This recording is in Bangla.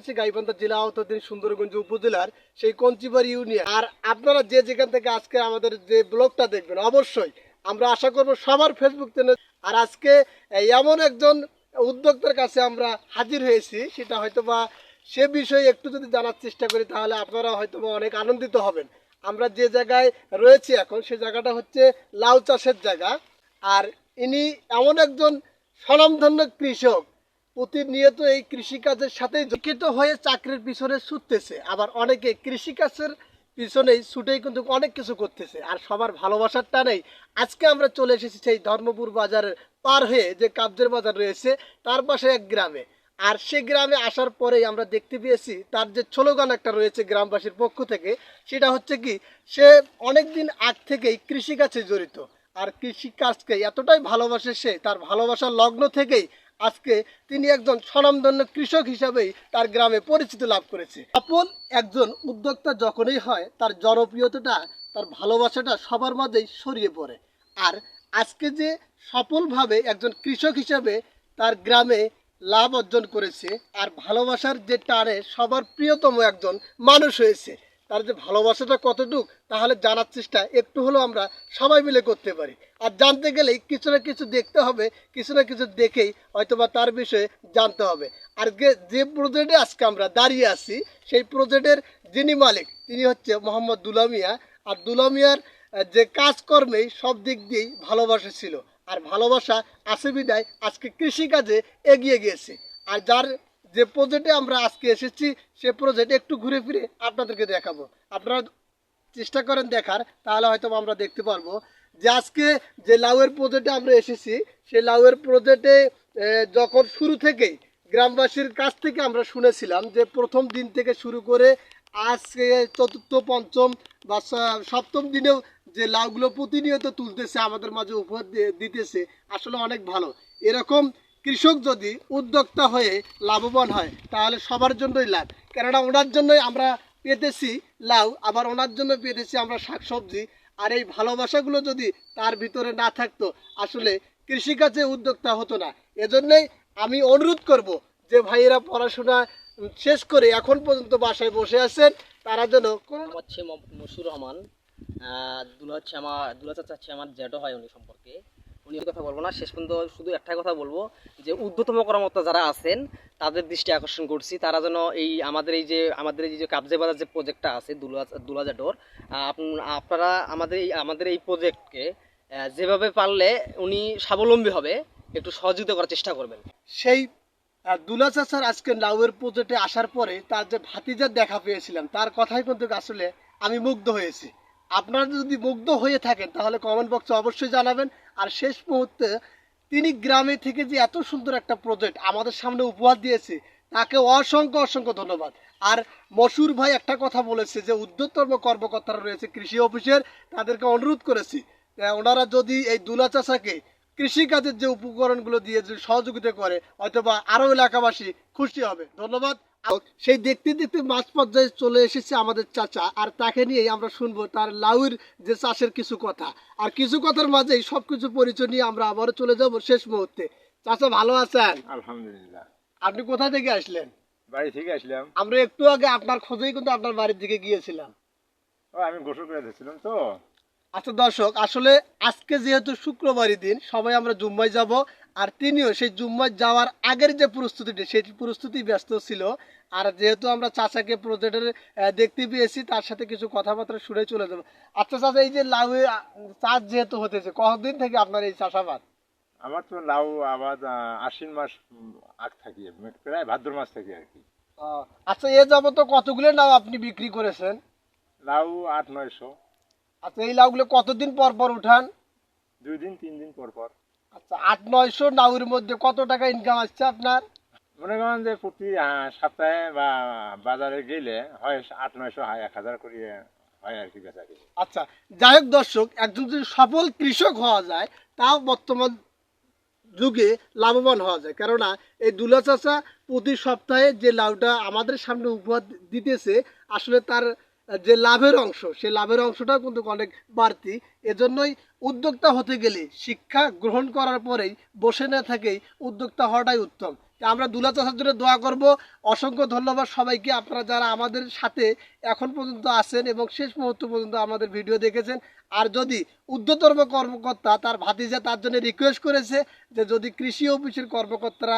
আসছি গাইবান্ধা জেলা আওতাধীন সুন্দরগঞ্জ উপজেলার সেই কঞ্চিবাড়ি ইউনিয়ন। আর আপনারা যে যেখান থেকে আজকে আমাদের যে ব্লগটা দেখবেন, অবশ্যই আমরা আশা করব সবার ফেসবুক চ্যানেল। আর আজকে এমন একজন উদ্যোক্তার কাছে আমরা হাজির হয়েছি, সেটা হয়তোবা সে বিষয়ে একটু যদি জানার চেষ্টা করি তাহলে আপনারা হয়তোবা অনেক আনন্দিত হবেন। আমরা যে জায়গায় রয়েছি এখন, সে জায়গাটা হচ্ছে লাউ চাষের জায়গা। আর ইনি এমন একজন স্বনামধন্য কৃষক, প্রতিনিয়ত এই কৃষিকাজের সাথে জড়িত হয়ে চাকরির পিছনে ছুটতেছে, আবার অনেকে কৃষিকাজের পিছনেই ছুটেই কিন্তু অনেক কিছু করতেছে। আর সবার ভালোবাসার টানেই আজকে আমরা চলে এসেছি সেই ধর্মপুর বাজারের পার হয়ে যে কাবজের বাজার রয়েছে, তার পাশে এক গ্রামে। আর সে গ্রামে আসার পরেই আমরা দেখতে পেয়েছি তার যে স্লোগান একটা রয়েছে গ্রামবাসীর পক্ষ থেকে, সেটা হচ্ছে কি, সে অনেকদিন আগ থেকেই কৃষিকাজে জড়িত। আর কৃষিকাজকে এতটাই ভালোবাসে সে, তার ভালোবাসার লগ্ন থেকেই আজকে তিনি একজন স্বনামধন্য কৃষক হিসাবেই তার গ্রামে পরিচিতি লাভ করেছে। সফল একজন উদ্যোক্তা যখনই হয়, তার জনপ্রিয়তাটা, তার ভালোবাসাটা সবার মাঝেই ছড়িয়ে পড়ে। আর আজকে যে সফলভাবে একজন কৃষক হিসাবে তার গ্রামে লাভ অর্জন করেছে, আর ভালোবাসার যে টানে সবার প্রিয়তম একজন মানুষ হয়েছে, তার যে ভালোবাসাটা কতটুক তাহলে জানার চেষ্টা একটু হলেও আমরা সবাই মিলে করতে পারি। আর জানতে গেলেই কিছু না কিছু দেখতে হবে, কিছু না কিছু দেখেই হয়তোবা তার বিষয়ে জানতে হবে। আর যে প্রজেক্টে আজকে আমরা দাঁড়িয়ে আছি, সেই প্রজেক্টের যিনি মালিক তিনি হচ্ছে মোহাম্মদ দুলামিয়া। আর দুলামিয়ার যে কাজকর্মেই সব দিক দিয়েই ভালোবাসা ছিল, আর ভালোবাসা আছে বিদায় আজকে কৃষিকাজে এগিয়ে গিয়েছে। আর যার যে প্রজেক্টে আমরা আজকে এসেছি, সে প্রজেক্ট একটু ঘুরে ফিরে আপনাদেরকে দেখাবো। আপনারা চেষ্টা করেন দেখার, তাহলে হয়তো আমরা দেখতে পারবো যে আজকে যে লাউয়ের প্রজেক্টে আমরা এসেছি, সেই লাউয়ের প্রজেক্টে যখন শুরু থেকেই গ্রামবাসীর কাছ থেকে আমরা শুনেছিলাম যে প্রথম দিন থেকে শুরু করে আজকে চতুর্থ, পঞ্চম বা সপ্তম দিনেও যে লাউগুলো প্রতিনিয়ত তুলতেছে, আমাদের মাঝে উপহার দিতেছে, আসলে অনেক ভালো। এরকম কৃষক যদি উদ্যোক্তা হয়ে লাভবান হয় তাহলে সবার জন্যই লাভ, কেননা ওনার জন্যই আমরা পেতেছি লাউ, আবার ওনার জন্য পেতেছি আমরা শাকসবজি। আর এই ভালোবাসাগুলো যদি তার ভিতরে না থাকতো, আসলে কৃষিকাজে উদ্যোক্তা হতো না। এজন্যই আমি অনুরোধ করব যে ভাইয়েরা পড়াশোনা শেষ করে এখন পর্যন্ত বাসায় বসে আছেন, তারা যেন কোনো হচ্ছে মশুর রহমান। দুলা হচ্ছে দুলা চাচা হচ্ছে আমার জ্যাঠো হয় উনি সম্পর্কে। উনি কথা বলবো না, শেষ পর্যন্ত শুধু একটাই কথা বলবো যে ঊর্ধ্বতম কর্মকর্তা যারা আছেন তাদের দৃষ্টি আকর্ষণ করছি, তারা যেন এই আমাদের এই যে কাবজে বাজার যে প্রজেক্টটা আছে দুলা জ্যাঠোর, আপনারা আমাদের এই প্রজেক্টকে যেভাবে পারলে উনি স্বাবলম্বী হবে একটু সহযোগিতা করার চেষ্টা করবেন। সেই দুলা চাচার আজকে লাউয়ের প্রজেক্টে আসার পরে তার যে ভাতিজার দেখা পেয়েছিলাম, তার কথাই কিন্তু আসলে আমি মুগ্ধ হয়েছি। আপনারা যদি মুগ্ধ হয়ে থাকেন তাহলে কমেন্ট বক্সে অবশ্যই জানাবেন। আর শেষ মুহূর্তে তিনি গ্রামে থেকে যে এত সুন্দর একটা প্রজেক্ট আমাদের সামনে উপহার দিয়েছে, তাকে অসংখ্য অসংখ্য ধন্যবাদ। আর মশুর ভাই একটা কথা বলেছে যে ঊর্ধ্বতম কর্মকর্তারা রয়েছে কৃষি অফিসের, তাদেরকে অনুরোধ করেছি ওনারা যদি এই দুলা চাচাকে কৃষিকাজের যে উপকরণগুলো দিয়ে যদি সহযোগিতা করে, হয়তোবা আরো এলাকাবাসী খুশি হবে। ধন্যবাদ। সেই দেখতে দেখতে মাঝ পর্যায়ে চলে এসেছে আমাদের চাচা, আর তাকে নিয়েই আমরা শুনবো তার লাউয়ের যে চাষের কিছু কথা। আর কিছু কথার মাঝেই সবকিছু পরিচয় নিয়ে আমরা আবারও চলে যাব শেষ মুহূর্তে। চাচা ভালো আছেন? আলহামদুলিল্লাহ। আপনি কোথা থেকে আসলেন? বাড়ি থেকে আসলাম। আমরা একটু আগে আপনার খোঁজেই কিন্তু আপনার বাড়ির দিকে গিয়েছিলাম। আমি গোসল করে দিয়েছিলাম তো। আচ্ছা দর্শক, আসলে আজকে যেহেতু শুক্রবারই দিন, সবাই আমরা জুম্মায় যাব। আর তিনিও সেই জুম্মায় যাওয়ার আগের যে প্রস্তুতিটি, সেই প্রস্তুতি ব্যস্ত ছিল। আর যেহেতু আমরা চাচাকে প্রজেক্টের দেখতে পেয়েছি, তার সাথে কিছু কথাবার্তা শুনে চলে যাবো। আচ্ছা চাচা, এই যে লাউ চাষ যেহেতু হতেছে, কতদিন থেকে আপনার এই চাষাবাদ? আমার তো লাউ আবাদ আশ্বিন মাস আগ থাকি, প্রায় ভাদ্র মাস থেকে আর কি। আচ্ছা, এ যাবো তো কতগুলো লাউ আপনি বিক্রি করেছেন? লাউ 800-900। আচ্ছা, এই লাউগুলো কতদিন পর পর উঠান? 2 দিন 3 দিন পর পর। আচ্ছা, 800-900 লাউয়ের মধ্যে কত টাকা ইনকাম আসছে আপনার? মনে করেন যে প্রতি সপ্তাহে বা বাজারে গেলে হয় 800-900, হয় 1000 করে হয় আর কি বেচা কিনে। আচ্ছা, যাই হোক দর্শক, একজন যদি সফল কৃষক হওয়া যায়, তাও বর্তমান যুগে লাভবান হওয়া যায়। কেননা এই দুলা চাচা প্রতি সপ্তাহে যে লাউটা আমাদের সামনে উপহার দিতেছে, আসলে তার যে লাভের অংশ, সেই লাভের অংশটাও কিন্তু অনেক বাড়তি। এজন্যই উদ্যোক্তা হতে গেলে শিক্ষা গ্রহণ করার পরেই বসে না থেকেই উদ্যোক্তা হওয়াটাই উত্তম। তা আমরা দুলা চাষার জন্য দোয়া করব। অসংখ্য ধন্যবাদ সবাইকে, আপনারা যারা আমাদের সাথে এখন পর্যন্ত আছেন এবং শেষ মুহূর্ত পর্যন্ত আমাদের ভিডিও দেখেছেন। আর যদি ঊর্ধ্বতন কর্মকর্তা তার ভাতিজা তার জন্য রিকোয়েস্ট করেছে যে যদি কৃষি অফিসের কর্মকর্তারা